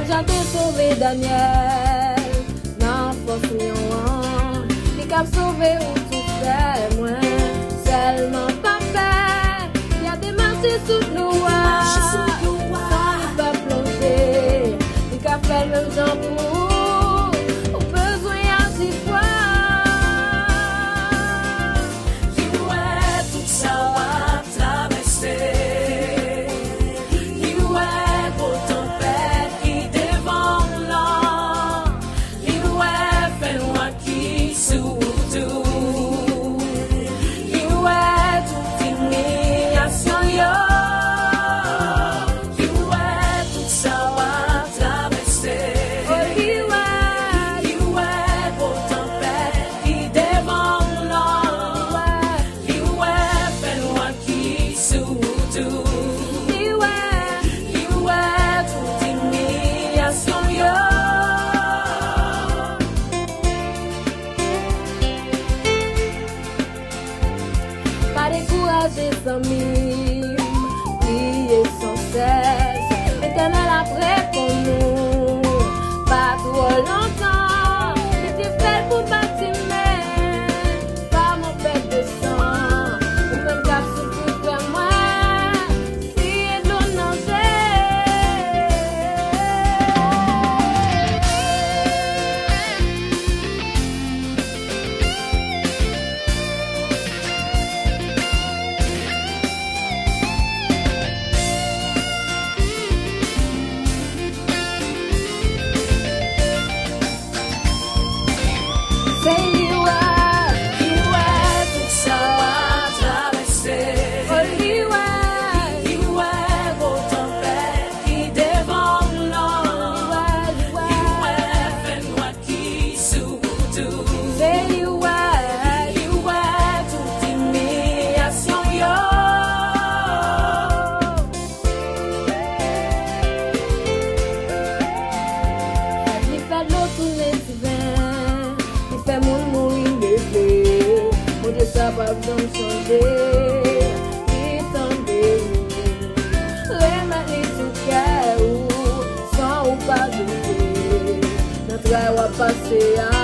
Même j'en ai sauvé Daniel, non, force lion, qui cap sauvé ou tout fait, moi, seulement pas fait, y a des marchés sous nous, sans il va plonger, qui cap fait le même genre pour nous, au besoin d'y fois. Pas décourager sans mime, prier sans cesse, Éternel après pour nous, pas trop longtemps, j'étais fait pour bâtir, pas mon père de sang, pour même cap souffrir pour moi, si et de capable de changer, et tomber, remettre tout cœur, sans ou pas douter, notre rêve va passer à